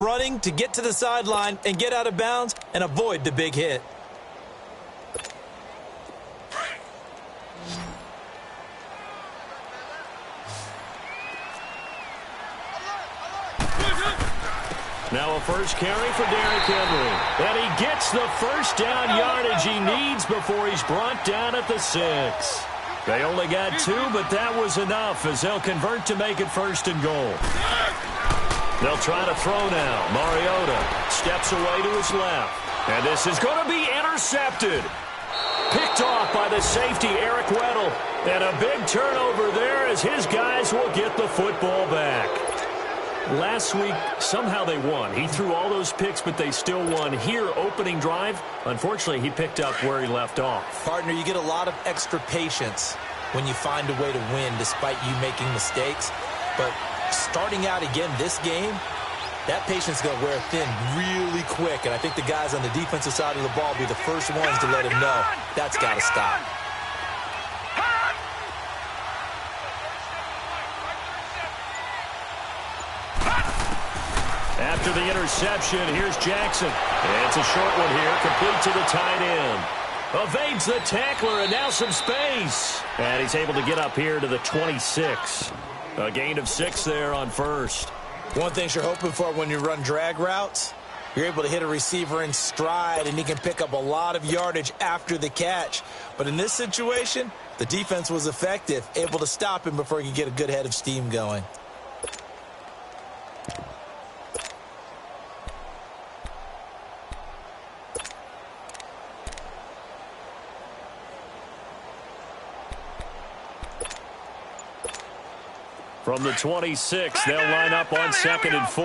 running to get to the sideline and get out of bounds and avoid the big hit. Now a first carry for Derrick Henry. And he gets the first down yardage he needs before he's brought down at the 6. They only got 2, but that was enough as they'll convert to make it 1st and goal. They'll try to throw now. Mariota steps away to his left. And this is going to be intercepted. Picked off by the safety, Eric Weddle. And a big turnover there as his guys will get the football back. Last week, somehow they won. He threw all those picks, but they still won. Here, opening drive, unfortunately, he picked up where he left off. Partner, you get a lot of extra patience when you find a way to win despite you making mistakes. But starting out again this game, that patience is going to wear thin really quick. And I think the guys on the defensive side of the ball will be the first ones to let him know that's got to stop. After the interception, here's Jackson. It's a short one here, complete to the tight end. Evades the tackler, and now some space. And he's able to get up here to the 26. A gain of 6 there on first. One thing you're hoping for when you run drag routes, you're able to hit a receiver in stride, and he can pick up a lot of yardage after the catch. But in this situation, the defense was effective, able to stop him before he could get a good head of steam going. From the 26, they'll line up on 2nd and 4.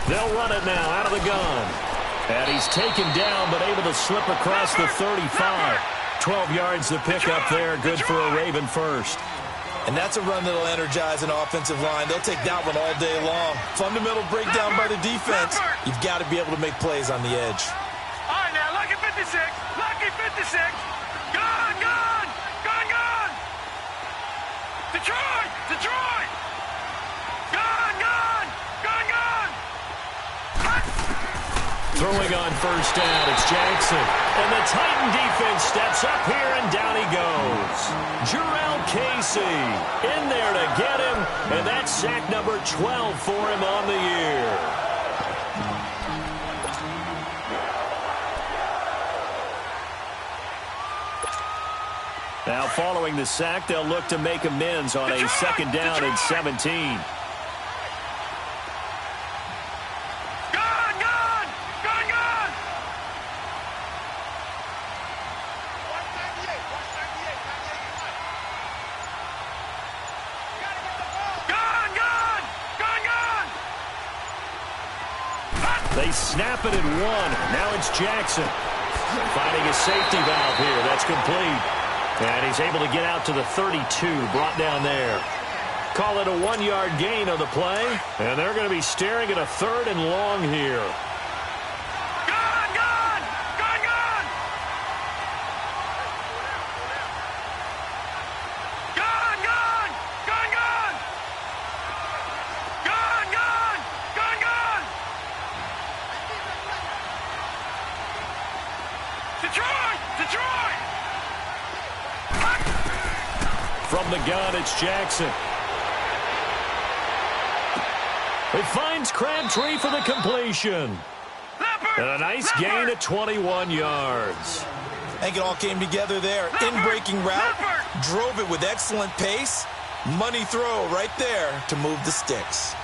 They'll run it now out of the gun. And he's taken down, but able to slip across the 35. 12 yards to pick up there. Good for a Raven first. And that's a run that'll energize an offensive line. They'll take that one all day long. Fundamental breakdown by the defense. You've got to be able to make plays on the edge. All right, now, lucky 56. Lucky 56. Gone, gone, gone, gone. Detroit, Detroit. Gone, gone, gone, gone. Throwing on first down, it's Jackson. And the Titan defense steps up here, and down he goes. Jarrell Casey in there to get him, and that's sack number 12 for him on the year. Now, following the sack, they'll look to make amends on a 2nd down and 17. They snap it at 1. Now it's Jackson. Finding a safety valve here. That's complete. And he's able to get out to the 32, brought down there. Call it a 1-yard gain on the play. And they're going to be staring at a 3rd and long here. Gone, gone, gone, gone. Gone, gone, gone, gone. Gone, gone, gone, gone. Detroit, Detroit. From the gun, it's Jackson. It finds Crabtree for the completion. And a nice gain at 21 yards. I think it all came together there. In-breaking route, drove it with excellent pace. Money throw right there to move the sticks.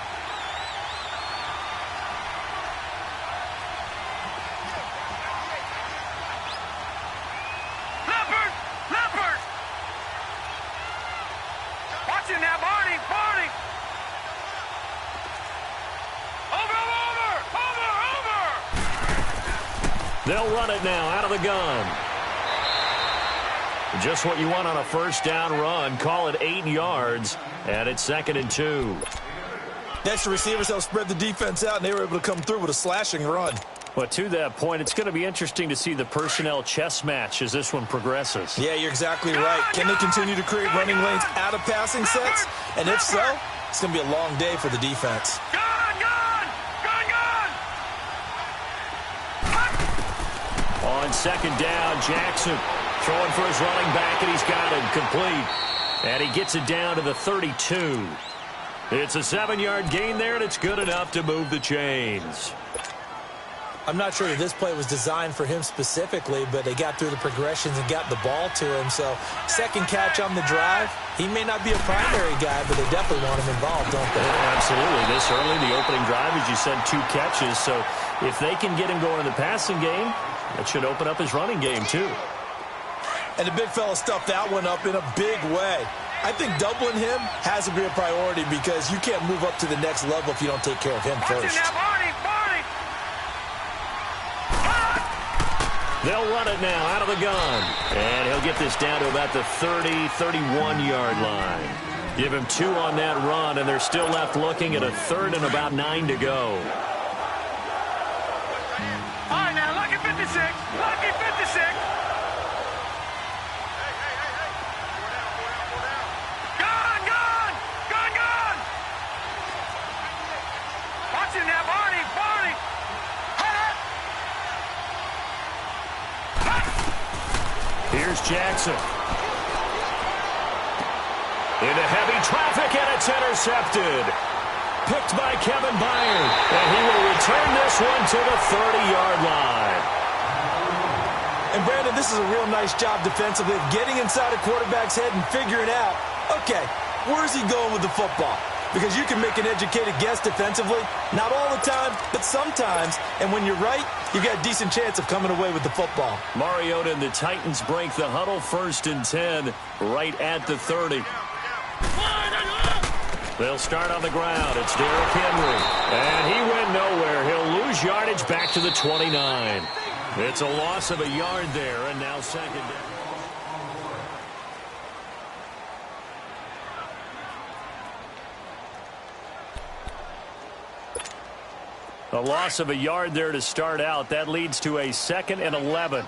They'll run it now out of the gun. Just what you want on a first down run. Call it 8 yards. And it's 2nd and 2. Next, the receivers help spread the defense out, and they were able to come through with a slashing run. Well, to that point, it's going to be interesting to see the personnel chess match as this one progresses. Yeah, you're exactly right. Can they continue to create running lanes out of passing sets? And if so, it's going to be a long day for the defense. On second down, Jackson throwing for his running back, and he's got him complete. And he gets it down to the 32. It's a 7-yard gain there, and it's good enough to move the chains. I'm not sure that this play was designed for him specifically, but they got through the progressions and got the ball to him. So second catch on the drive. He may not be a primary guy, but they definitely want him involved, don't they? Yeah, absolutely. This early, the opening drive, as you said, 2 catches. So if they can get him going in the passing game, that should open up his running game too. And the big fella stuffed that one up in a big way. I think doubling him has to be a priority because you can't move up to the next level if you don't take care of him first. They'll run it now out of the gun. And he'll get this down to about the 30, 31-yard line. Give him 2 on that run, and they're still left looking at a 3rd and about 9 to go. All right, now, lucky 56. Lucky 56. Gone, gone. Gone, gone. Watch it now, Barney. Barney. Here's Jackson. Into heavy traffic, and it's intercepted. Picked by Kevin Byard. And he will return this one to the 30-yard line. And, Brandon, this is a real nice job defensively of getting inside a quarterback's head and figuring out, okay, where's he going with the football? Because you can make an educated guess defensively. Not all the time, but sometimes. And when you're right, you got a decent chance of coming away with the football. Mariota and the Titans break the huddle, 1st and 10, right at the 30. They'll start on the ground. It's Derrick Henry. And he went nowhere. He'll lose yardage back to the 29. It's a loss of a yard there, and now second down. A loss of a yard there to start out. That leads to a 2nd and 11.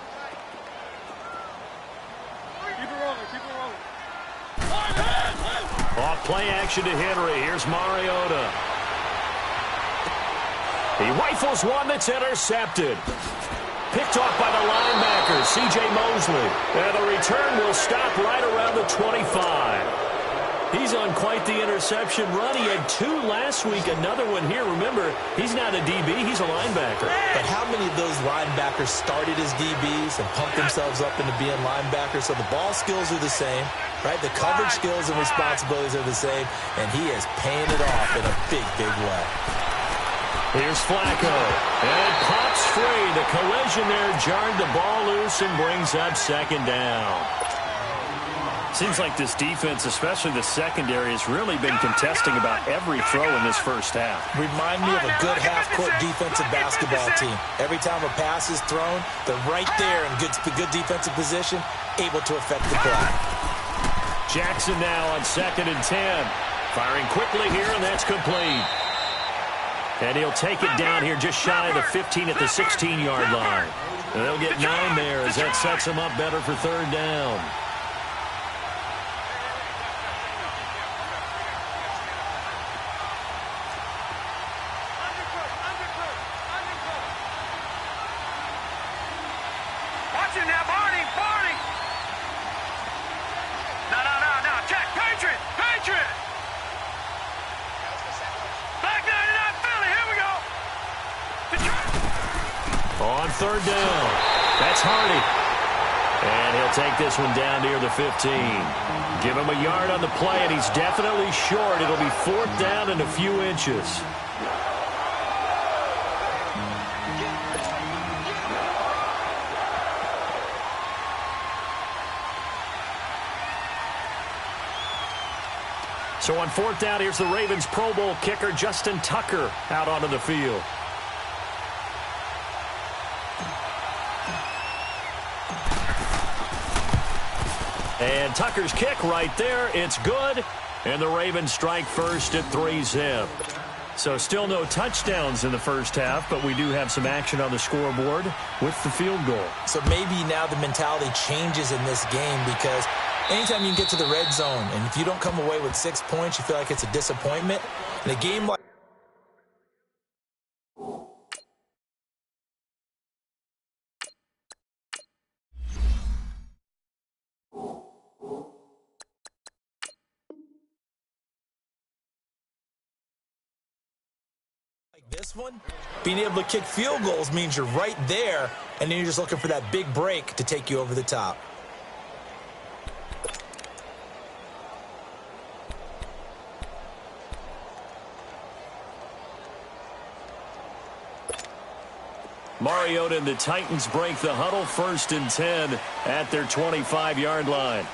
Off play action to Henry. Here's Mariota. He rifles one that's intercepted. Picked off by the linebacker, C.J. Mosley. And the return will stop right around the 25. He's on quite the interception run. He had 2 last week, another one here. Remember, he's not a DB, he's a linebacker. But how many of those linebackers started as DBs and pumped themselves up into being linebackers? So the ball skills are the same, right? The coverage skills and responsibilities are the same, and he is paying it off in a big, big way. Here's Flacco, and it pops free. The collision there jarred the ball loose and brings up 2nd down. Seems like this defense, especially the secondary, has really been contesting about every throw in this first half. Remind me of a good half-court defensive basketball team. Every time a pass is thrown, they're right there in good defensive position, able to affect the play. Jackson now on 2nd and 10. Firing quickly here, and that's complete. And he'll take it down here just shy of the 15 at the 16-yard line. And they'll get 9 there as that sets them up better for 3rd down. On 3rd down, that's Hardy. And he'll take this one down near the 15. Give him a yard on the play, and he's definitely short. It'll be 4th down and a few inches. So on 4th down, here's the Ravens Pro Bowl kicker, Justin Tucker, out onto the field. And Tucker's kick right there. It's good. And the Ravens strike first at 3-zip. So still no touchdowns in the first half, but we do have some action on the scoreboard with the field goal. So maybe now the mentality changes in this game because anytime you can get to the red zone, and if you don't come away with 6 points, you feel like it's a disappointment. In a game like this one, being able to kick field goals means you're right there, and then you're just looking for that big break to take you over the top. Mariota and the Titans break the huddle, 1st and 10 at their 25-yard line.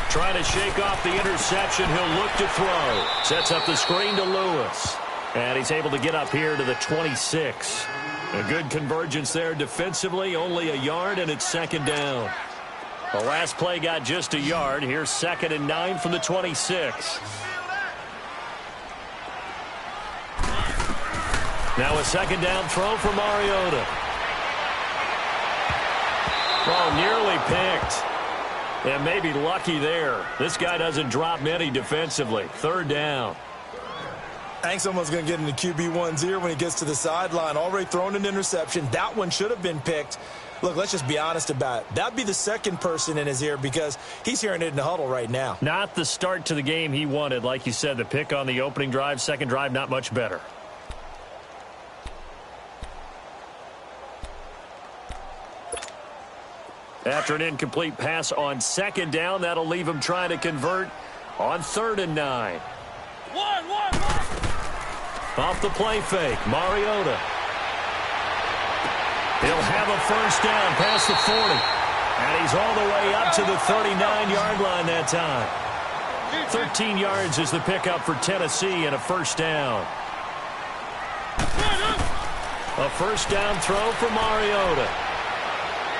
Trying to shake off the interception. He'll look to throw. Sets up the screen to Lewis. And he's able to get up here to the 26. A good convergence there defensively. Only a yard, and it's 2nd down. The last play got just a yard. Here's 2nd and 9 from the 26. Now a 2nd down throw for Mariota. Oh, nearly picked. And maybe lucky there. This guy doesn't drop many defensively. 3rd down. Hank's almost going to get into QB1's ear when he gets to the sideline. Already thrown an interception. That one should have been picked. Look, let's just be honest about it. That'd be the second person in his ear because he's hearing it in the huddle right now. Not the start to the game he wanted. Like you said, the pick on the opening drive, second drive, not much better. After an incomplete pass on 2nd down, that'll leave him trying to convert on 3rd and 9. Off the play fake, Mariota. He'll have a 1st down past the 40. And he's all the way up to the 39-yard line that time. 13 yards is the pickup for Tennessee and a 1st down. A 1st down throw for Mariota.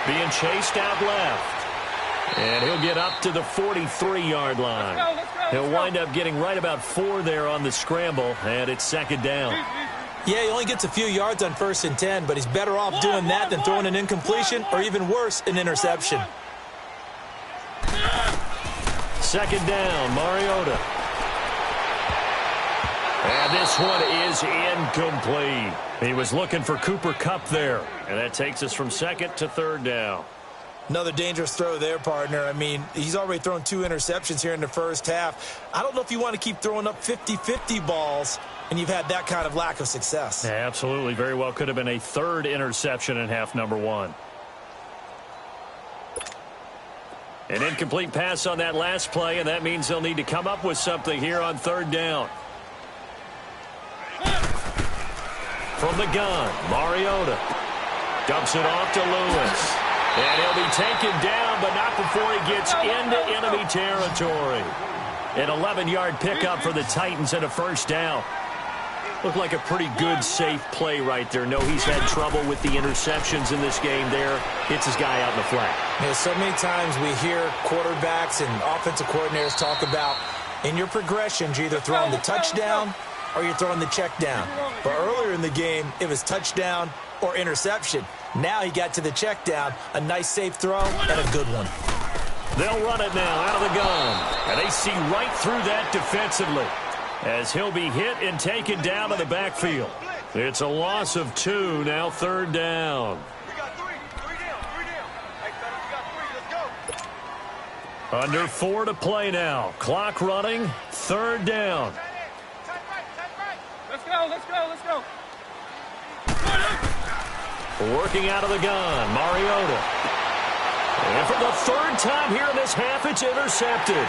Being chased out left. And he'll get up to the 43-yard line. He'll wind up getting right about 4 there on the scramble, and it's 2nd down. Yeah, he only gets a few yards on 1st and 10, but he's better off doing that than throwing an incompletion or even worse, an interception. 2nd down, Mariota. And this one is incomplete. He was looking for Cooper Kupp there, and that takes us from 2nd to 3rd down. Another dangerous throw there, partner. I mean, he's already thrown 2 interceptions here in the first half. I don't know if you want to keep throwing up 50-50 balls, and you've had that kind of lack of success. Yeah, absolutely. Very well could have been a 3rd interception in half number 1. An incomplete pass on that last play, and that means they'll need to come up with something here on 3rd down. From the gun, Mariota dumps it off to Lewis. And he'll be taken down, but not before he gets into enemy territory. An 11-yard pickup for the Titans and a 1st down. Looked like a pretty good, safe play right there. No, he's had trouble with the interceptions in this game there. Hits his guy out in the flat. Yeah, so many times we hear quarterbacks and offensive coordinators talk about in your progressions, you're either throwing the touchdown or you're throwing the check down. But earlier in the game, it was touchdown or interception. Now he got to the check down, a nice safe throw, and a good one. They'll run it now out of the gun. And they see right through that defensively as he'll be hit and taken down to the backfield. It's a loss of 2, now 3rd down. We got 3 down. Hey, fellas, we got 3. Let's go. Under 4 to play now. Clock running, 3rd down. Let's go. Working out of the gun, Mariota. And for the 3rd time here in this half, it's intercepted.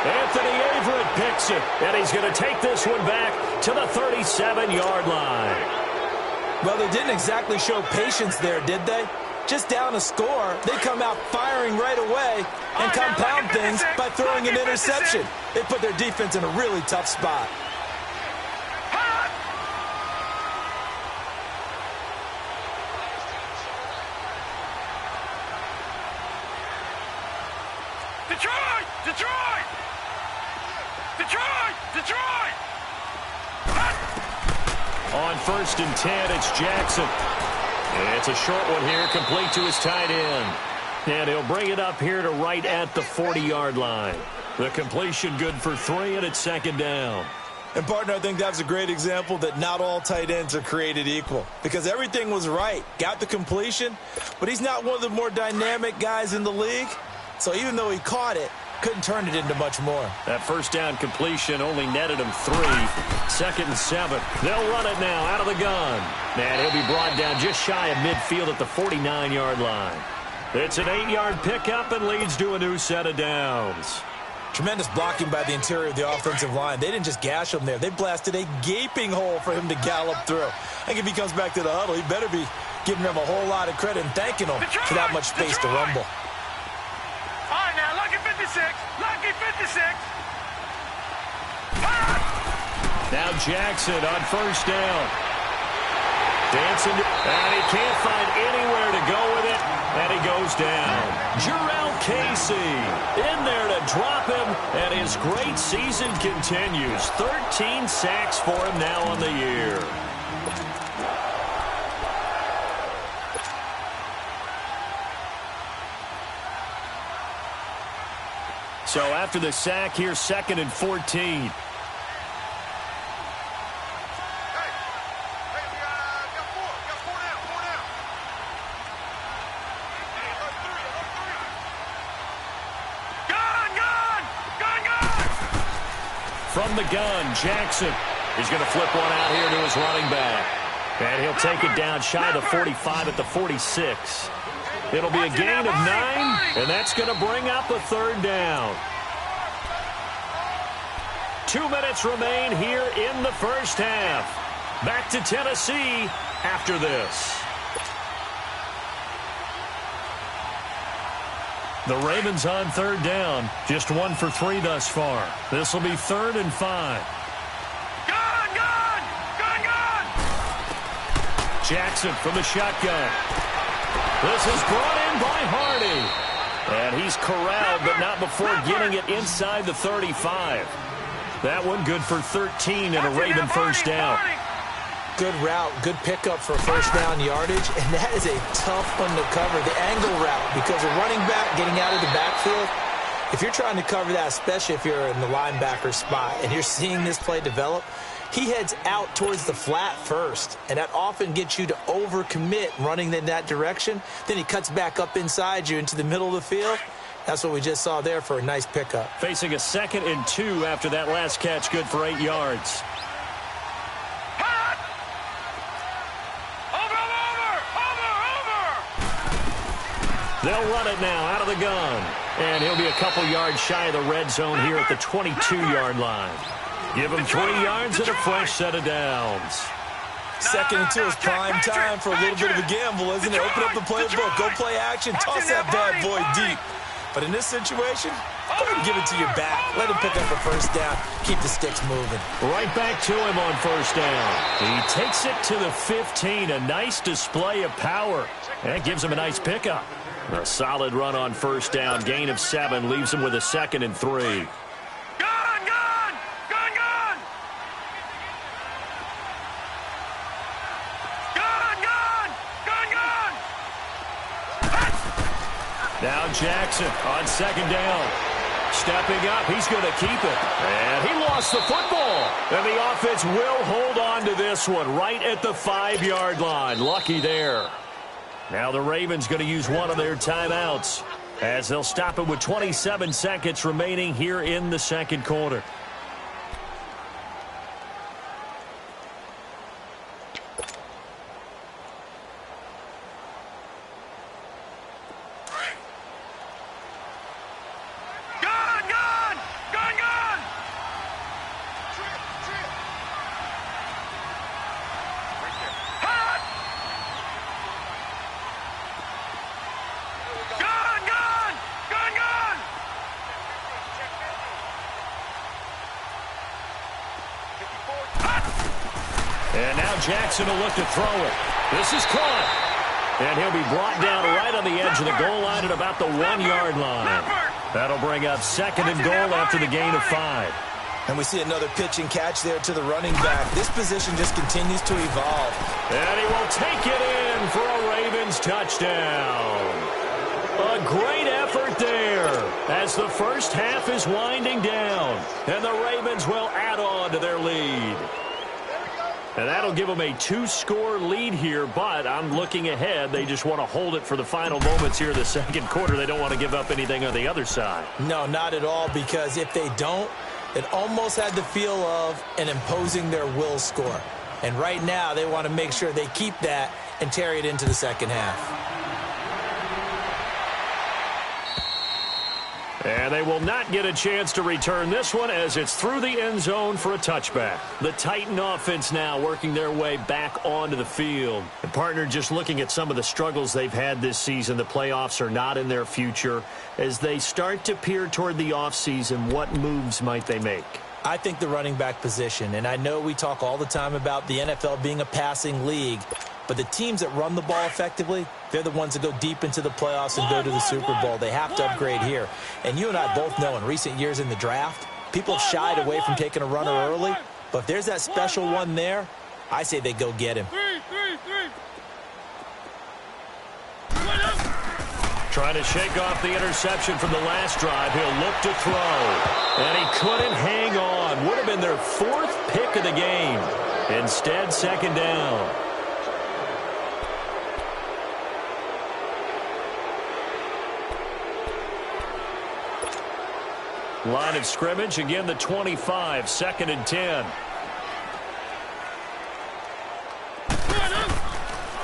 Anthony Averett picks it, and he's going to take this one back to the 37-yard line. Well, they didn't exactly show patience there, did they? just down a score, they come out firing right away and compound things by throwing an interception. They put their defense in a really tough spot. Detroit! Detroit! Detroit! Detroit! On 1st and 10, it's Jackson. It's a short one here, complete to his tight end. And he'll bring it up here to right at the 40-yard line. The completion good for 3, and it's 2nd down. And, partner, I think that's a great example that not all tight ends are created equal, because everything was right. Got the completion, but he's not one of the more dynamic guys in the league. So even though he caught it, couldn't turn it into much more. That 1st down completion only netted him 3. 2nd and 7. They'll run it now out of the gun. And he'll be brought down just shy of midfield at the 49-yard line. It's an 8-yard pickup and leads to a new set of downs. Tremendous blocking by the interior of the offensive line. They didn't just gash him there. They blasted a gaping hole for him to gallop through. I think if he comes back to the huddle, he better be giving them a whole lot of credit and thanking them for that much space to rumble. All right, now, lucky 56. Lucky 56. Now Jackson on 1st down. Dancing, and he can't find anywhere to go with it, and he goes down. Jarrell Casey in there to drop him, and his great season continues. 13 sacks for him now on the year. So after the sack, here's 2nd and 14. From the gun, Jackson. He's going to flip one out here to his running back. And he'll take it down shy of the 45 at the 46. It'll be a gain of 9, and that's going to bring up a 3rd down. 2 minutes remain here in the 1st half. Back to Tennessee after this. The Ravens on 3rd down. Just 1 for 3 thus far. This will be 3rd and 5. Gun! Gun! Gun! Gun! Jackson from the shotgun. This is brought in by Hardy. And he's corralled, but not before getting it inside the 35. That one good for 13 and a Raven 1st down. Good route, good pickup for 1st down yardage, and that is a tough one to cover, the angle route, because a running back getting out of the backfield, if you're trying to cover that, especially if you're in the linebacker spot, and you're seeing this play develop, he heads out towards the flat first, and that often gets you to overcommit running in that direction. Then he cuts back up inside you into the middle of the field. That's what we just saw there for a nice pickup. Facing a 2nd and 2 after that last catch, good for 8 yards. They'll run it now out of the gun. And he'll be a couple yards shy of the red zone here at the 22-yard line. Give him 3 yards and a fresh set of downs. 2nd and 2 is prime time for a little bit of a gamble, isn't it? Open up the playbook, go play action, toss that bad boy deep. But in this situation, go ahead and give it to your back. Let him pick up a 1st down, keep the sticks moving. Right back to him on 1st down. He takes it to the 15, a nice display of power. That gives him a nice pickup. A solid run on 1st down, gain of 7, leaves him with a 2nd and 3. Gun! Gun! Gun! Gun! Gun! Gun! Gun! Gun! Now Jackson on 2nd down. Stepping up, he's going to keep it. And he lost the football. And the offense will hold on to this one right at the 5-yard line. Lucky there. Now the Ravens going to use one of their timeouts as they'll stop it with 27 seconds remaining here in the 2nd quarter. And now Jackson will look to throw it. This is caught. And he'll be brought down right on the edge of the goal line at about the 1-yard line. That'll bring up second and goal after the gain of 5. And we see another pitch and catch there to the running back. This position just continues to evolve. And he will take it in for a Ravens touchdown. A great effort there as the first half is winding down. And the Ravens will add on to their lead. And that'll give them a 2-score lead here, but I'm looking ahead. They just want to hold it for the final moments here in the second quarter. They don't want to give up anything on the other side. No, not at all, because if they don't, it almost had the feel of an imposing their will score. And right now, they want to make sure they keep that and carry it into the second half. And they will not get a chance to return this one as it's through the end zone for a touchback. The Titan offense now working their way back onto the field. And partner, just looking at some of the struggles they've had this season, the playoffs are not in their future. As they start to peer toward the offseason, what moves might they make? I think the running back position, and I know we talk all the time about the NFL being a passing league, but the teams that run the ball effectively, they're the ones that go deep into the playoffs and go to the Super Bowl. They have to upgrade here. And you and I both know in recent years in the draft, people have shied away from taking a runner early. But if there's that special one there, I say they go get him. Trying to shake off the interception from the last drive. He'll look to throw. And he couldn't hang on. Would have been their 4th pick of the game. Instead, second down. Line of scrimmage, again the 25, 2nd and 10.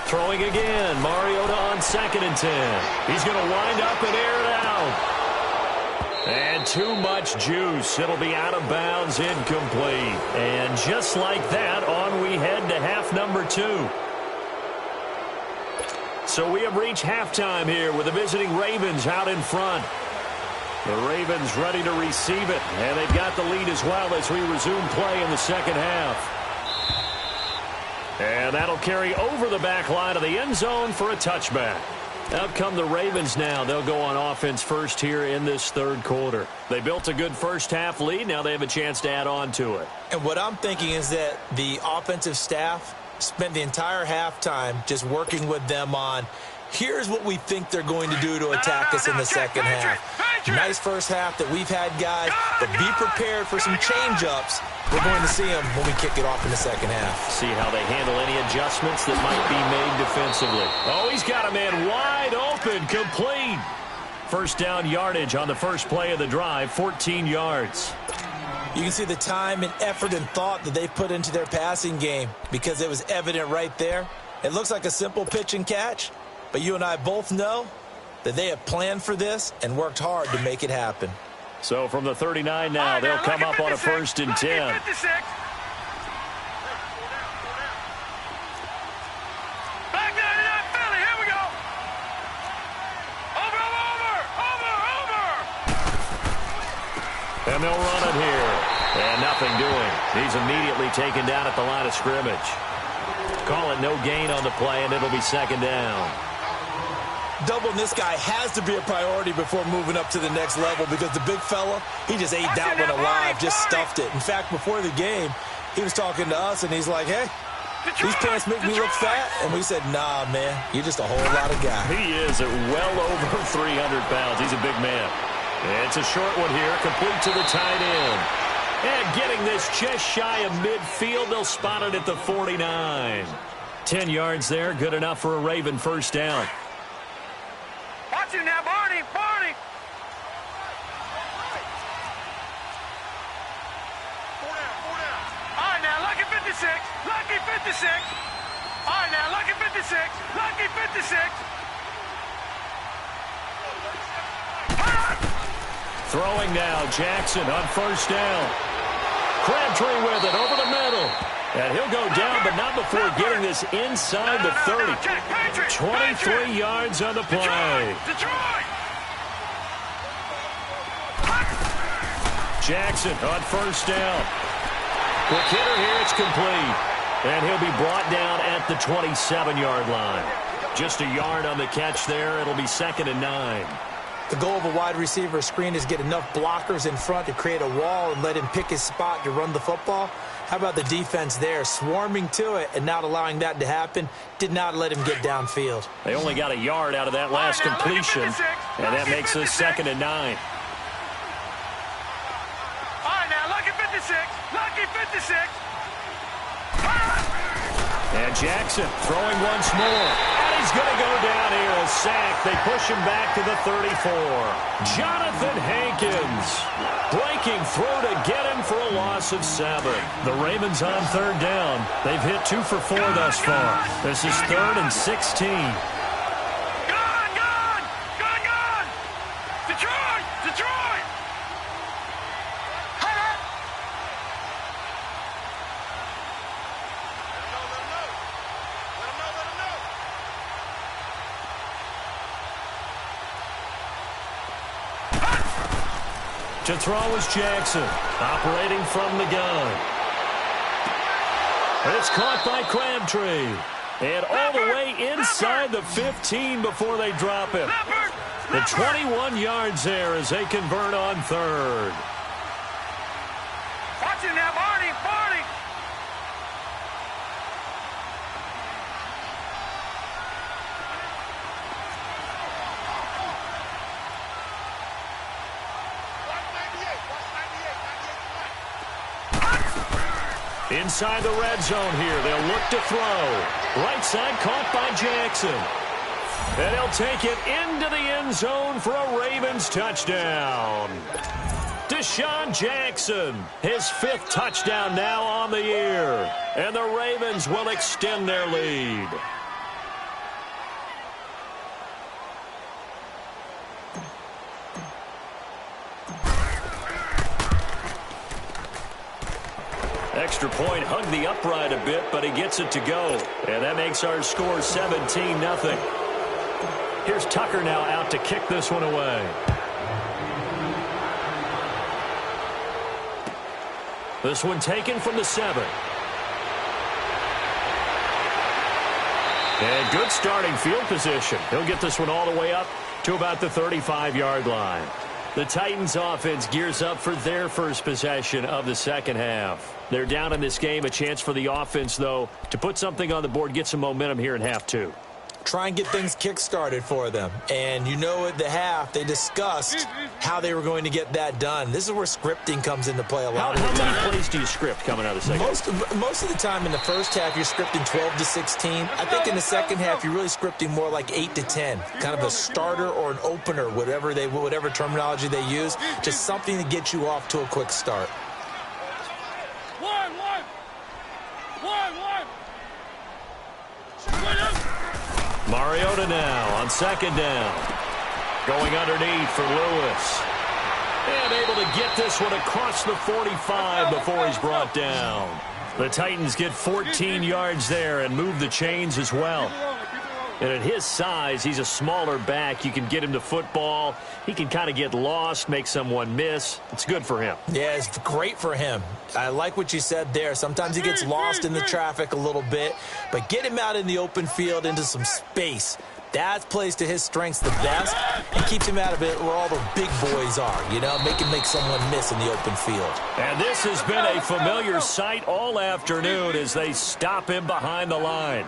Throwing again, Mariota on 2nd and 10. He's going to wind up and air it out. And too much juice. It'll be out of bounds, incomplete. And just like that, on we head to half number 2. So we have reached halftime here with the visiting Ravens out in front. The Ravens ready to receive it, and they've got the lead as well as we resume play in the second half. And that'll carry over the back line of the end zone for a touchback. Out come the Ravens now. They'll go on offense first here in this third quarter. They built a good first half lead. Now they have a chance to add on to it. And what I'm thinking is that the offensive staff spent the entire halftime just working with them on, here's what we think they're going to do to attack us in the second half. Nice first half that we've had, guys, but be prepared for some change-ups. We're going to see them when we kick it off in the second half. See how they handle any adjustments that might be made defensively. Oh, he's got a man wide open, complete. First down yardage on the first play of the drive, 14 yards. You can see the time and effort and thought that they've put into their passing game because it was evident right there. It looks like a simple pitch and catch, but you and I both know that they have planned for this and worked hard to make it happen. So from the 39 now, they'll come up on a 1st and 10. And they'll run it here. And nothing doing. He's immediately taken down at the line of scrimmage. Call it no gain on the play, and it'll be second down. Doubling this guy has to be a priority before moving up to the next level because the big fella, he just ate that one alive, just stuffed it. In fact, before the game, he was talking to us, and he's like, hey, these pants make me look fat. And we said, nah, man, you're just a whole lot of guy. He is at well over 300 pounds. He's a big man. It's a short one here, complete to the tight end. And getting this just shy of midfield, they'll spot it at the 49. 10 yards there, good enough for a Raven first down. Watch it now, Barney, Barney. All right, now, lucky 56, lucky 56. All right, now, lucky 56, lucky 56. Throwing now, Jackson on first down. Crabtree with it over the middle. And he'll go down, but not before getting this inside the 30. 23 yards on the play. Jackson on first down. Quick hitter here, it's complete. And he'll be brought down at the 27-yard line. Just a yard on the catch there. It'll be 2nd and 9. The goal of a wide receiver screen is get enough blockers in front to create a wall and let him pick his spot to run the football. How about the defense there, swarming to it and not allowing that to happen? Did not let him get downfield. They only got a yard out of that last completion, and that makes us 2nd and 9. All right, now, lucky 56. Lucky 56. And Jackson throwing once more. And he's going to go down here. A sack. They push him back to the 34. Jonathan Hankins breaking through to get him for a loss of 7. The Ravens on 3rd down. They've hit 2 for 4 thus far. This is 3rd and 16. Gone! Detroit! To throw is Jackson, operating from the gun. It's caught by Crabtree. And all the way inside the 15 before they drop him. The 21 yards there as they convert on 3rd. Watch it now, Barney! Inside the red zone here. They'll look to throw. Right side caught by Jackson. And he'll take it into the end zone for a Ravens touchdown. Deshaun Jackson, his 5th touchdown now on the year. And the Ravens will extend their lead. Extra point hugged the upright a bit, but he gets it to go. And that makes our score 17-0. Here's Tucker now out to kick this one away. This one taken from the 7. And good starting field position. He'll get this one all the way up to about the 35-yard line. The Titans offense gears up for their first possession of the 2nd half. They're down in this game. A chance for the offense, though, to put something on the board, get some momentum here in half 2. Try and get things kick-started for them. And you know at the half, they discussed how they were going to get that done. This is where scripting comes into play a lot. How many plays do you script coming out of the second? Most of the time in the first half, you're scripting 12 to 16. I think in the second half, you're really scripting more like 8 to 10. Kind of a starter or an opener, whatever terminology they use. Just something to get you off to a quick start. One. Mariota now on 2nd down. Going underneath for Lewis. And able to get this one across the 45 before he's brought down. The Titans get 14 yards there and move the chains as well. And at his size, he's a smaller back. You can get him to football. He can kind of get lost, make someone miss. It's good for him. Yeah, it's great for him. I like what you said there. Sometimes he gets lost in the traffic a little bit, but get him out in the open field into some space. That plays to his strengths the best. It keeps him out of it where all the big boys are, make him make someone miss in the open field. And this has been a familiar sight all afternoon as they stop him behind the line.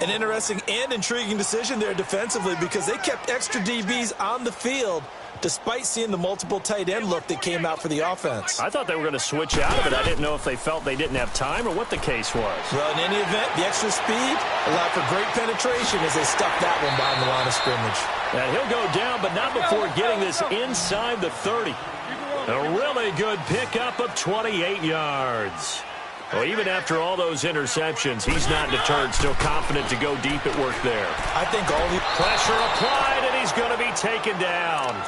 An interesting and intriguing decision there defensively because they kept extra DBs on the field despite seeing the multiple tight end look that came out for the offense. I thought they were going to switch out of it. I didn't know if they felt they didn't have time or what the case was. Well, in any event, the extra speed allowed for great penetration as they stuffed that one behind the line of scrimmage. And he'll go down, but not before getting this inside the 30. A really good pickup of 28 yards. Well, even after all those interceptions, he's not deterred, still confident to go deep at work there. I think all the pressure applied, and he's going to be taken down.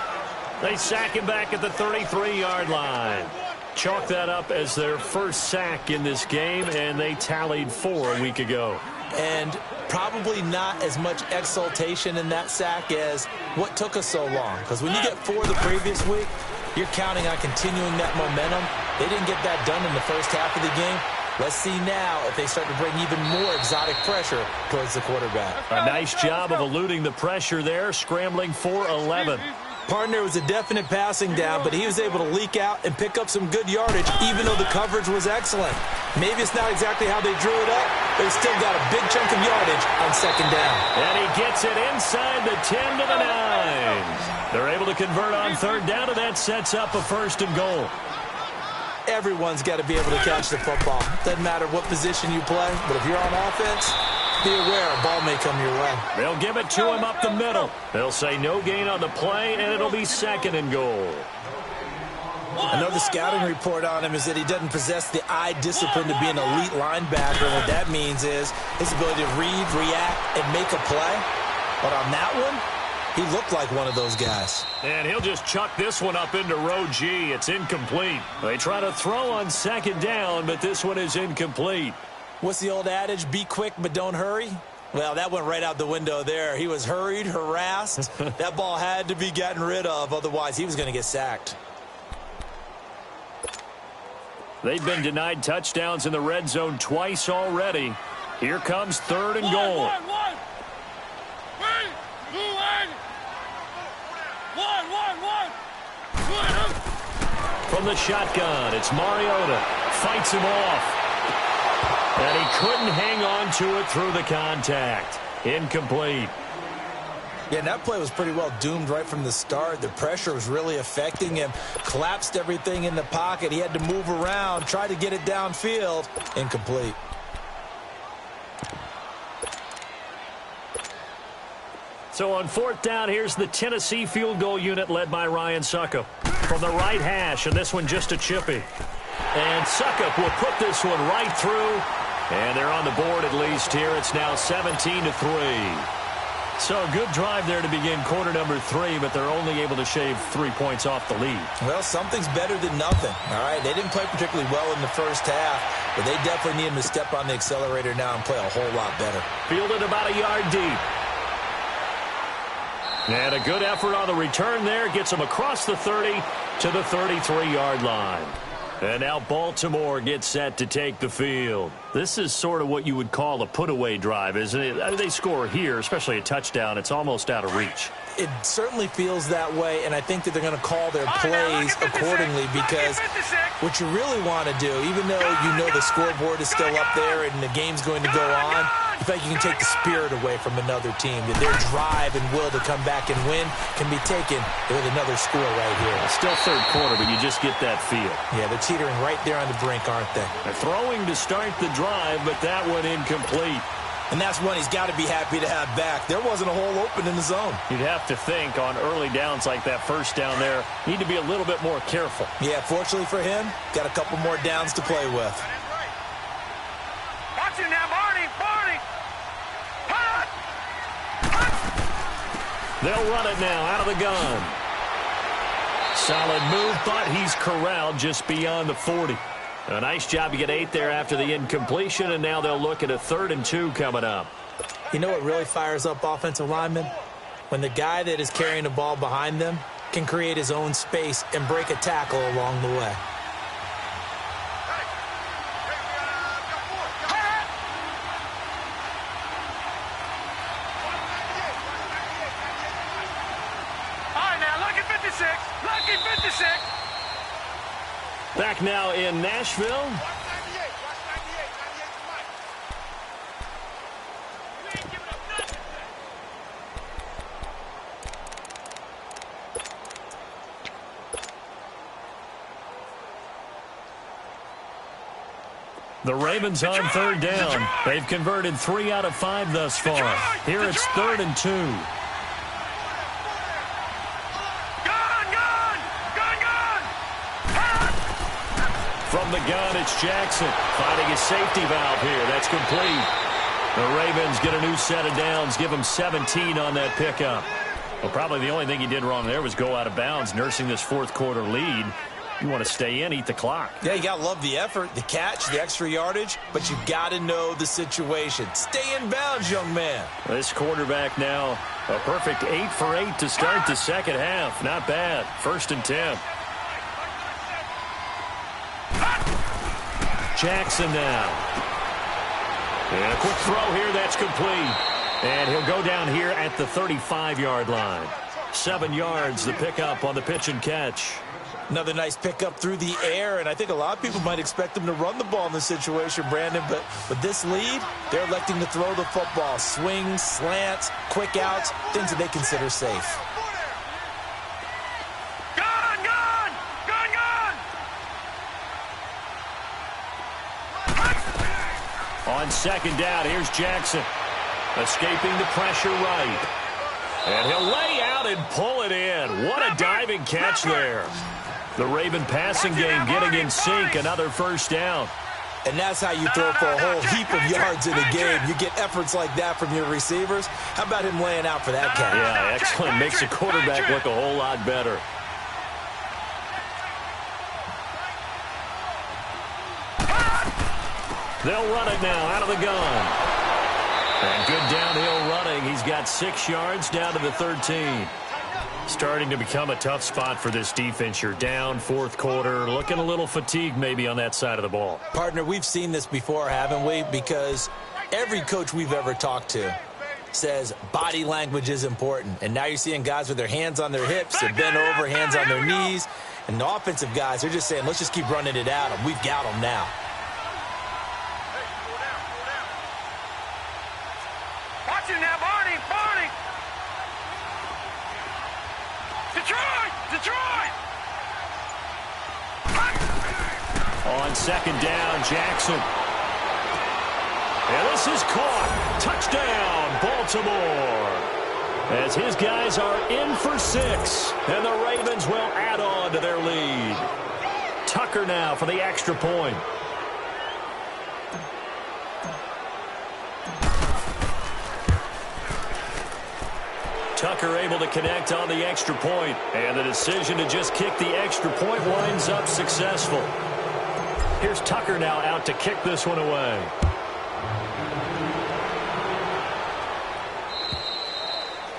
They sack him back at the 33-yard line. Chalk that up as their first sack in this game, and they tallied 4 a week ago. And probably not as much exultation in that sack as what took us so long. Because when you get 4 the previous week, you're counting on continuing that momentum. They didn't get that done in the first half of the game. Let's see now if they start to bring even more exotic pressure towards the quarterback. A nice job of eluding the pressure there, scrambling for 11. Partner was a definite passing down, but he was able to leak out and pick up some good yardage, even though the coverage was excellent. Maybe it's not exactly how they drew it up, but he still got a big chunk of yardage on second down. And he gets it inside the 10 to the 9. They're able to convert on third down, and that sets up a 1st and goal. Everyone's got to be able to catch the football. Doesn't matter what position you play, but if you're on offense, be aware a ball may come your way. They'll give it to him up the middle. They'll say no gain on the play, and it'll be 2nd and goal. Another scouting report on him is that he doesn't possess the eye discipline to be an elite linebacker. What that means is his ability to read, react, and make a play. But on that one, he looked like one of those guys. And he'll just chuck this one up into row G. It's incomplete. They try to throw on second down, but this one is incomplete. What's the old adage? Be quick, but don't hurry? Well, that went right out the window there. He was hurried, harassed. That ball had to be gotten rid of. Otherwise, he was going to get sacked. They've been denied touchdowns in the red zone twice already. Here comes 3rd and goal. From the shotgun, it's Mariota. Fights him off. And he couldn't hang on to it through the contact. Incomplete. Yeah, and that play was pretty well doomed right from the start. The pressure was really affecting him. Collapsed everything in the pocket. He had to move around, try to get it downfield. Incomplete. So on 4th down, here's the Tennessee field goal unit led by Ryan Suckup. From the right hash, and this one just a chippy. And Suckup will put this one right through. And they're on the board at least here. It's now 17-3. So a good drive there to begin quarter number 3, but they're only able to shave 3 points off the lead. Well, something's better than nothing, all right? They didn't play particularly well in the first half, but they definitely need him to step on the accelerator now and play a whole lot better. Fielded about a yard deep. And a good effort on the return there. Gets him across the 30 to the 33-yard line. And now Baltimore gets set to take the field. This is sort of what you would call a put-away drive, isn't it? They score here, especially a touchdown. It's almost out of reach. It certainly feels that way, and I think that they're going to call their plays accordingly because what you really want to do, even though you know the scoreboard is still up there and the game's going to go on, you think you can take the spirit away from another team. That their drive and will to come back and win can be taken with another score right here. Still third quarter, but you just get that feel. Yeah, they're teetering right there on the brink, aren't they? They're throwing to start the drive, but that one incomplete. And that's one he's got to be happy to have back. There wasn't a hole open in the zone. You'd have to think on early downs like that first down there, need to be a little bit more careful. Yeah, fortunately for him, got a couple more downs to play with. Watch it now, Barney. They'll run it now out of the gun. Solid move, but he's corralled just beyond the 40. A nice job to get 8 there after the incompletion, and now they'll look at a 3rd and 2 coming up. You know what really fires up offensive linemen? When the guy that is carrying the ball behind them can create his own space and break a tackle along the way. Back now in Nashville. The Ravens on 3rd down. They've converted 3 out of 5 thus far. Here it's 3rd and 2. From the gun, it's Jackson finding his safety valve here. That's complete. The Ravens get a new set of downs, give him 17 on that pickup. Well, probably the only thing he did wrong there was go out of bounds, nursing this 4th quarter lead. You want to stay in, eat the clock. Yeah, you got to love the effort, the catch, the extra yardage, but you got to know the situation. Stay in bounds, young man. This quarterback now, a perfect 8 for 8 to start the second half. Not bad. 1st and 10. Jackson now. And a quick throw here, that's complete. And he'll go down here at the 35-yard line. 7 yards, the pickup on the pitch and catch. Another nice pickup through the air, and I think a lot of people might expect them to run the ball in this situation, Brandon, but with this lead, they're electing to throw the football. Swings, slants, quick outs, things that they consider safe. Gone, gone! Gone, gone! On second down, here's Jackson. Escaping the pressure right. And he'll lay out and pull it in. What a diving catch there. The Raven passing game getting in sync, another first down. And that's how you throw for a whole heap of yards in a game. You get efforts like that from your receivers. How about him laying out for that catch? Yeah, excellent. Makes the quarterback look a whole lot better. They'll run it now out of the gun. And good downhill running. He's got 6 yards down to the 13. Starting to become a tough spot for this defense. You're down, fourth quarter, looking a little fatigued maybe on that side of the ball. Partner, we've seen this before, haven't we? Because every coach we've ever talked to says body language is important. And now you're seeing guys with their hands on their hips, they're bent over, hands on their knees. And the offensive guys, they're just saying, let's just keep running it at them. We've got them now. Watch it now, Barney! Barney! Detroit! Detroit! On second down, Jackson. And this is caught. Touchdown, Baltimore. As his guys are in for 6. And the Ravens will add on to their lead. Tucker now for the extra point. Tucker able to connect on the extra point, and the decision to just kick the extra point winds up successful. Here's Tucker now out to kick this one away.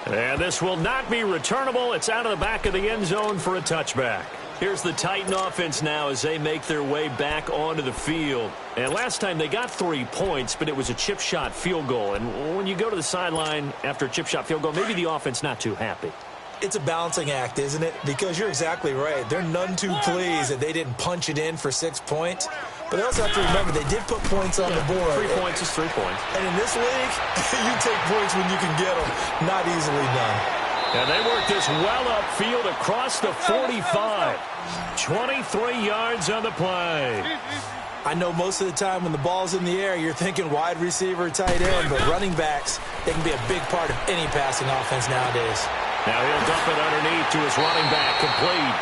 And this will not be returnable. It's out of the back of the end zone for a touchback. Here's the Titan offense now as they make their way back onto the field. And last time they got 3 points, but it was a chip shot field goal. And when you go to the sideline after a chip shot field goal, maybe the offense not too happy. It's a balancing act, isn't it? Because you're exactly right. They're none too pleased that they didn't punch it in for 6 points. But they also have to remember they did put points on the board. 3 points is 3 points. And in this league, you take points when you can get them. Not easily done. And they work this well upfield across the 45. 23 yards on the play. I know most of the time when the ball's in the air, you're thinking wide receiver, tight end, but running backs, they can be a big part of any passing offense nowadays. Now he'll dump it underneath to his running back, complete.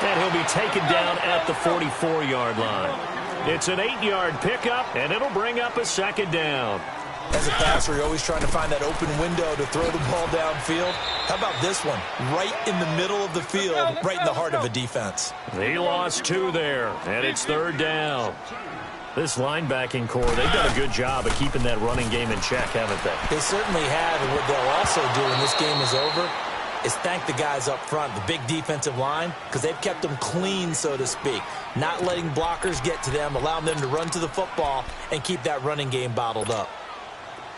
And he'll be taken down at the 44-yard line. It's an 8-yard pickup, and it'll bring up a second down. As a passer, you're always trying to find that open window to throw the ball downfield. How about this one? Right in the middle of the field, right in the heart of a defense. He lost 2 there, and it's third down. This linebacking core, they've done a good job of keeping that running game in check, haven't they? They certainly have, and what they'll also do when this game is over is thank the guys up front, the big defensive line, because they've kept them clean, so to speak. Not letting blockers get to them, allowing them to run to the football and keep that running game bottled up.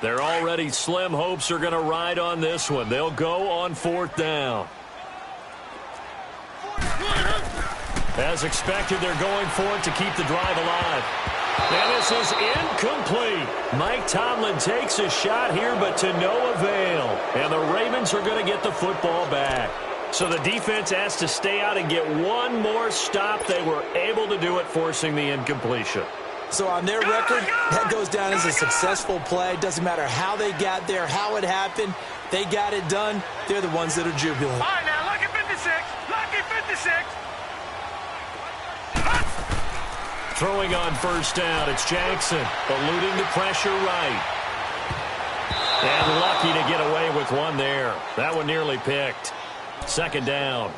Their already slim hopes are going to ride on this one. They'll go on fourth down. As expected, they're going for it to keep the drive alive. And this is incomplete. Mike Tomlin takes a shot here, but to no avail. And the Ravens are going to get the football back. So the defense has to stay out and get one more stop. They were able to do it, forcing the incompletion. So on their record, that goes down as a successful play. Doesn't matter how they got there, how it happened. They got it done. They're the ones that are jubilant. All right, now, lucky 56. Lucky 56. Throwing on first down, it's Jackson, eluding the pressure right. And lucky to get away with one there. That one nearly picked. Second down.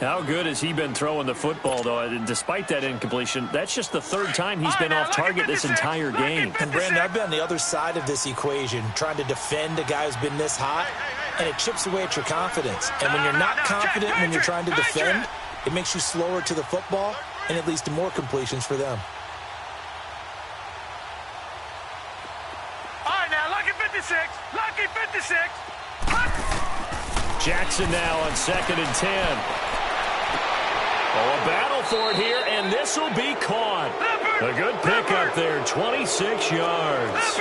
How good has he been throwing the football, though? Despite that incompletion, that's just the third time he's been off target this entire game. And, Brandon, I've been on the other side of this equation, trying to defend a guy who's been this hot, and it chips away at your confidence. And when you're not confident when you're trying to defend, it makes you slower to the football, and it leads to more completions for them. Jackson now on 2nd and 10. Oh, a battle for it here, and this will be caught. A good pickup there, 26 yards.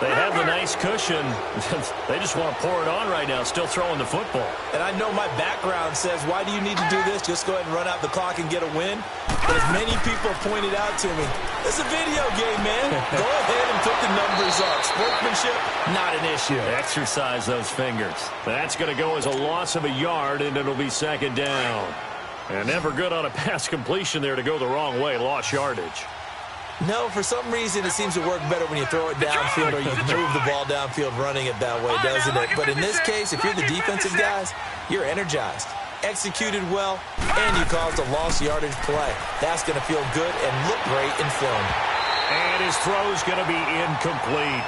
They have the nice cushion. They just want to pour it on right now, still throwing the football. And I know my background says, why do you need to do this? Just go ahead and run out the clock and get a win. But as many people pointed out to me, it's a video game, man. Go ahead and put the numbers up. Sportsmanship, not an issue. Exercise those fingers. That's going to go as a loss of a yard, and it'll be 2nd down. And never good on a pass completion there to go the wrong way. Lost yardage. No, for some reason, it seems to work better when you throw it downfield or you can move the ball downfield running it that way, doesn't it? But in this case, if you're the defensive guys, you're energized, executed well, and you caused a lost yardage play. That's going to feel good and look great in film. And his throw's going to be incomplete.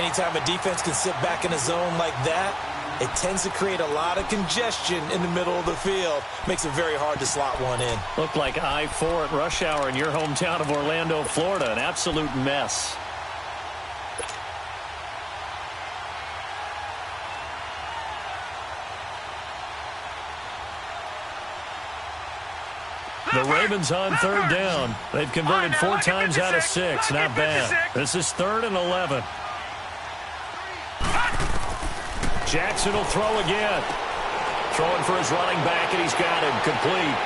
Anytime a defense can sit back in a zone like that, it tends to create a lot of congestion in the middle of the field. Makes it very hard to slot one in. Looked like I-4 at rush hour in your hometown of Orlando, Florida. An absolute mess. The Ravens on 3rd down. They've converted 4 times out of 6. Not bad. This is 3rd and 11. Jackson will throw again. Throwing for his running back, and he's got him complete.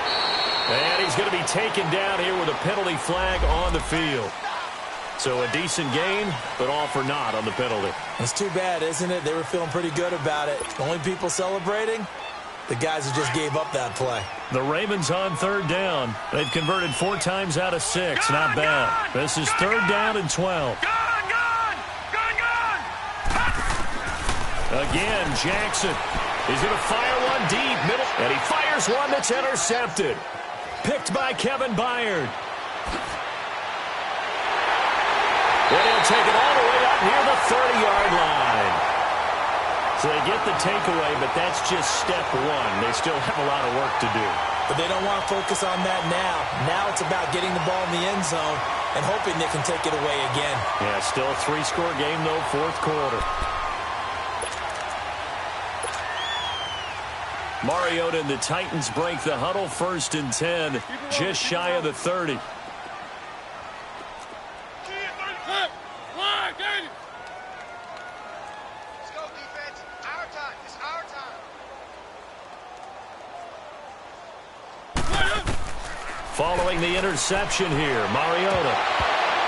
And he's going to be taken down here with a penalty flag on the field. So a decent gain, but all for naught on the penalty. It's too bad, isn't it? They were feeling pretty good about it. The only people celebrating, the guys who just gave up that play. The Ravens on 3rd down. They've converted 4 times out of 6. Not bad. This is 3rd down and 12. Again, Jackson. He's going to fire one deep, middle, and he fires one that's intercepted. Picked by Kevin Byard. And he'll take it all the way up near the 30-yard line. So they get the takeaway, but that's just step 1. They still have a lot of work to do. But they don't want to focus on that now. Now it's about getting the ball in the end zone and hoping they can take it away again. Yeah, still a 3-score game, though, 4th quarter. Mariota and the Titans break the huddle, 1st and 10, just shy of the 30. Let's go, defense. Our time. It's our time. Following the interception here, Mariota.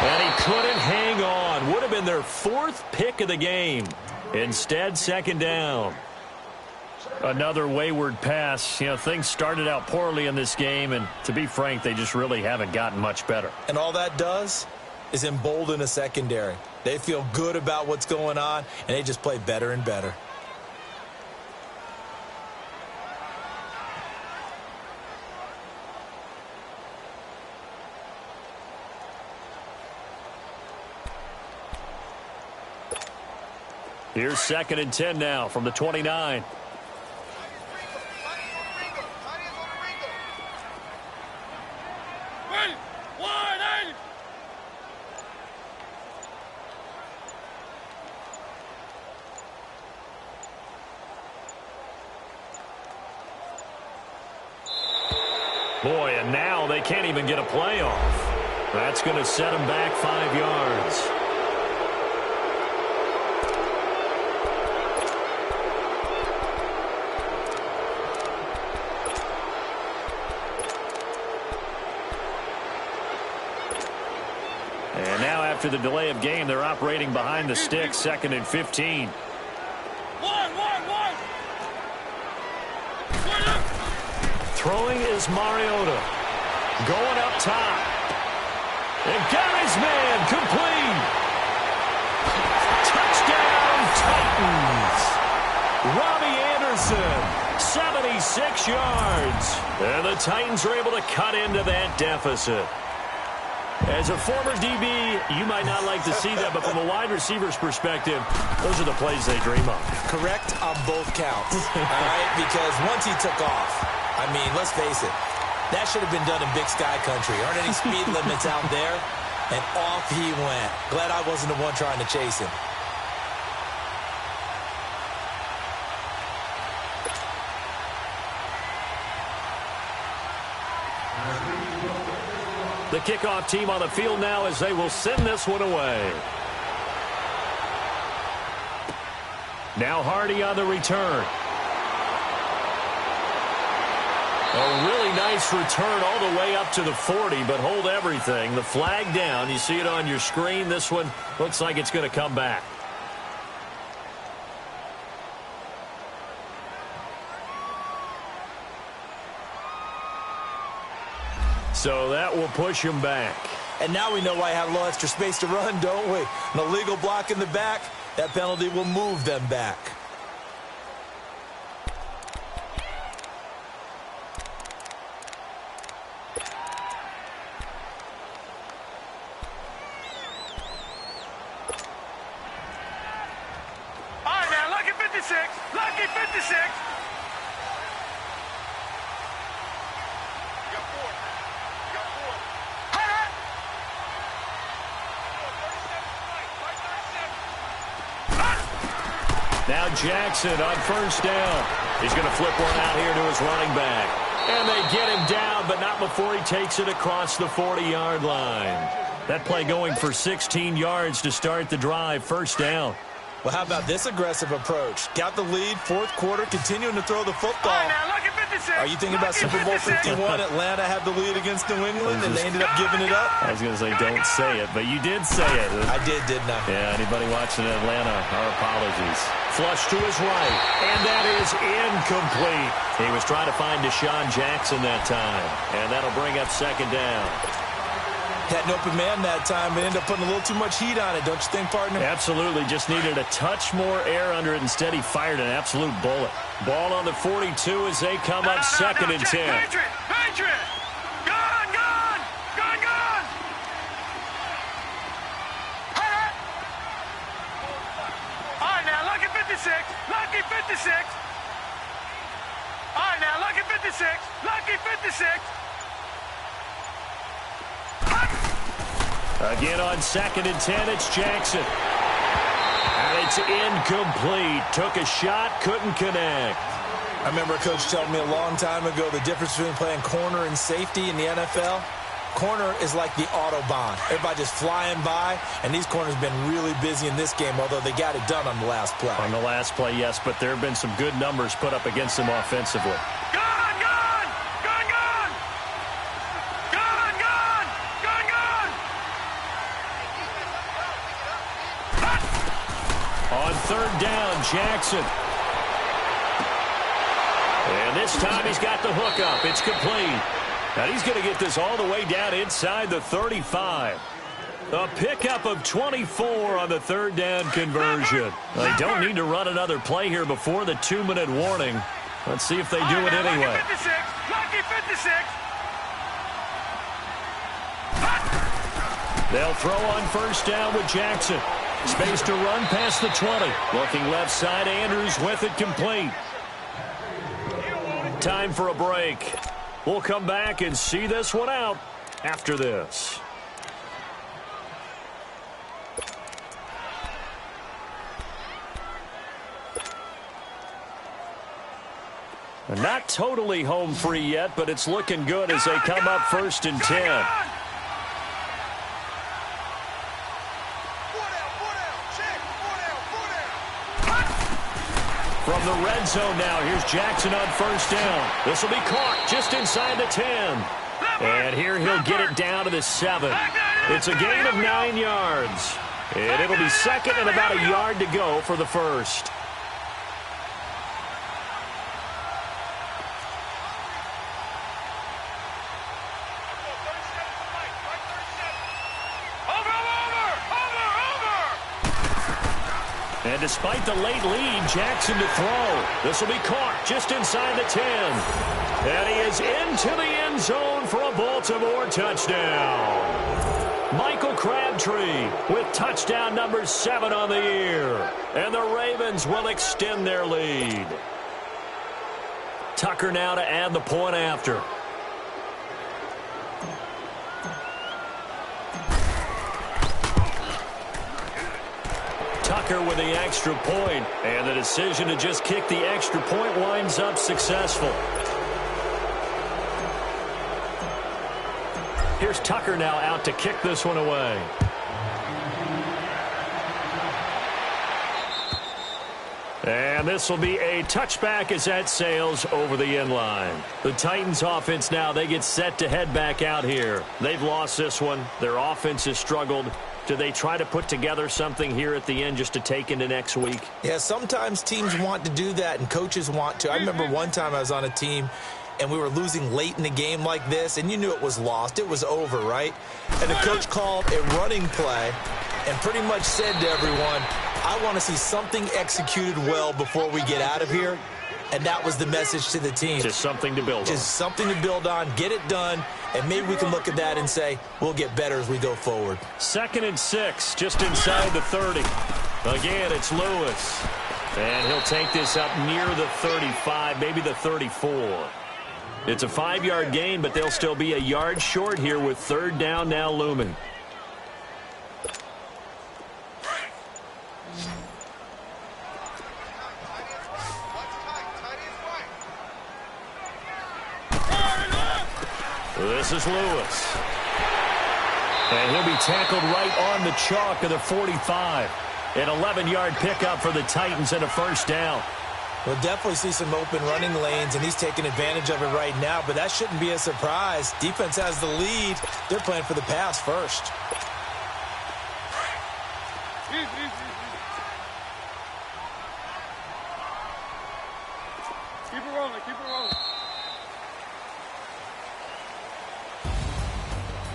And he couldn't hang on. Would have been their 4th pick of the game. Instead, 2nd down. Another wayward pass. You know, things started out poorly in this game, and to be frank, they just really haven't gotten much better. And all that does is embolden a secondary. They feel good about what's going on, and they just play better and better. Here's 2nd and 10 now from the 29. Boy, and now they can't even get a play off. That's going to set them back 5 yards. And now after the delay of game, they're operating behind the sticks, 2nd and 15. Throwing is Mariota. Going up top. And got his man complete. Touchdown Titans. Robbie Anderson, 76 yards. And the Titans are able to cut into that deficit. As a former DB, you might not like to see that, but from a wide receiver's perspective, those are the plays they dream of. Correct on both counts, all right? Because once he took off, I mean, let's face it, that should have been done in Big Sky Country. Aren't any speed limits out there? And off he went. Glad I wasn't the one trying to chase him. The kickoff team on the field now as they will send this one away. Now Hardy on the return. A really nice return all the way up to the 40, but hold everything. The flag down. You see it on your screen. This one looks like it's going to come back. So that will push him back. And now we know why I had a little extra space to run, don't we? An illegal block in the back. That penalty will move them back. All right, now, lucky 56. Lucky 56. Now Jackson on first down. He's going to flip one out here to his running back. And they get him down, but not before he takes it across the 40-yard line. That play going for 16 yards to start the drive. First down. Well, how about this aggressive approach? Got the lead, fourth quarter, continuing to throw the football. All right, now, lucky 56. Are you thinking about Super Bowl 51? Atlanta had the lead against New England, and they ended up giving it up? I was going to say, don't say it, but you did say it. I did, didn't I? Yeah, anybody watching Atlanta, our apologies. Flush to his right, and that is incomplete. He was trying to find Deshaun Jackson that time, and that'll bring up second down. Had an open man that time, but ended up putting a little too much heat on it, don't you think, partner? Absolutely. Just needed a touch more air under it. Instead, he fired an absolute bullet. Ball on the 42 as they come up second and 10. Patriot! Patriot! Gone! Gone! Gone! Gone! All right, now, lucky 56. Lucky 56. All right, now, lucky 56. Lucky 56. Again on second and 10, it's Jackson. And it's incomplete. Took a shot, couldn't connect. I remember a coach telling me a long time ago the difference between playing corner and safety in the NFL. Corner is like the Autobahn. Everybody just flying by, and these corners have been really busy in this game, although they got it done on the last play. On the last play, yes, but there have been some good numbers put up against them offensively. Gone! Gone! Gone! Gone! Gone! Gone! Gone! Gone! On third down, Jackson. And this time he's got the hook up. It's complete. And he's going to get this all the way down inside the 35. A pickup of 24 on the third down conversion. They don't need to run another play here before the 2-minute warning. Let's see if they do it anyway. Lucky 56. Lucky 56. They'll throw on first down with Jackson. Space to run past the 20. Looking left side, Andrews with it complete. Time for a break. We'll come back and see this one out after this. Not totally home free yet, but it's looking good as they come up first and 10. From the red zone now, here's Jackson on first down. This will be caught just inside the 10. And here he'll get it down to the 7. It's a gain of 9 yards. And it'll be second and about a yard to go for the first. And despite the late lead, Jackson to throw. This will be caught just inside the 10. And he is into the end zone for a Baltimore touchdown. Michael Crabtree with touchdown number 7 on the year. And the Ravens will extend their lead. Tucker now to add the point after. Tucker with the extra point, and the decision to just kick the extra point winds up successful. Here's Tucker now out to kick this one away. And this will be a touchback as that sails over the end line. The Titans offense now, they get set to head back out here. They've lost this one. Their offense has struggled. Do they try to put together something here at the end just to take into next week? Yeah, sometimes teams want to do that and coaches want to. I remember one time I was on a team and we were losing late in the game like this, and you knew it was lost. It was over, right? And the coach called a running play and pretty much said to everyone, I want to see something executed well before we get out of here. And that was the message to the team. Just something to build on. Just something to build on, get it done, and maybe we can look at that and say, we'll get better as we go forward. 2nd and 6, just inside the 30. Again, it's Lewis. And he'll take this up near the 35, maybe the 34. It's a 5-yard gain, but they'll still be a yard short here with 3rd down now looming. This is Lewis. And he'll be tackled right on the chalk of the 45. An 11-yard pickup for the Titans and a 1st down. We'll definitely see some open running lanes, and he's taking advantage of it right now, but that shouldn't be a surprise. Defense has the lead. They're playing for the pass first. Keep it rolling, keep it rolling.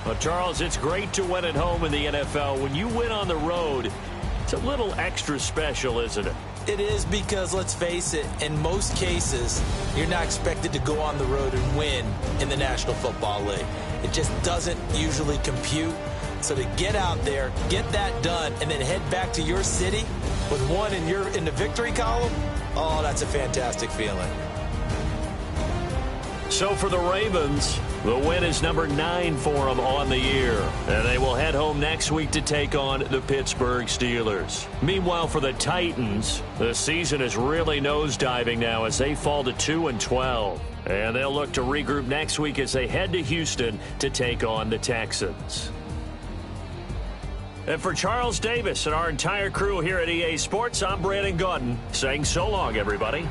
Well, Charles, it's great to win at home in the NFL. When you win on the road, it's a little extra special, isn't it? It is because, let's face it, in most cases, you're not expected to go on the road and win in the National Football League. It just doesn't usually compute. So to get out there, get that done, and then head back to your city with one in the victory column, oh, that's a fantastic feeling. So for the Ravens, the win is number 9 for them on the year. And they will head home next week to take on the Pittsburgh Steelers. Meanwhile, for the Titans, the season is really nosediving now as they fall to 2-12. And they'll look to regroup next week as they head to Houston to take on the Texans. And for Charles Davis and our entire crew here at EA Sports, I'm Brandon Gaudin saying so long, everybody.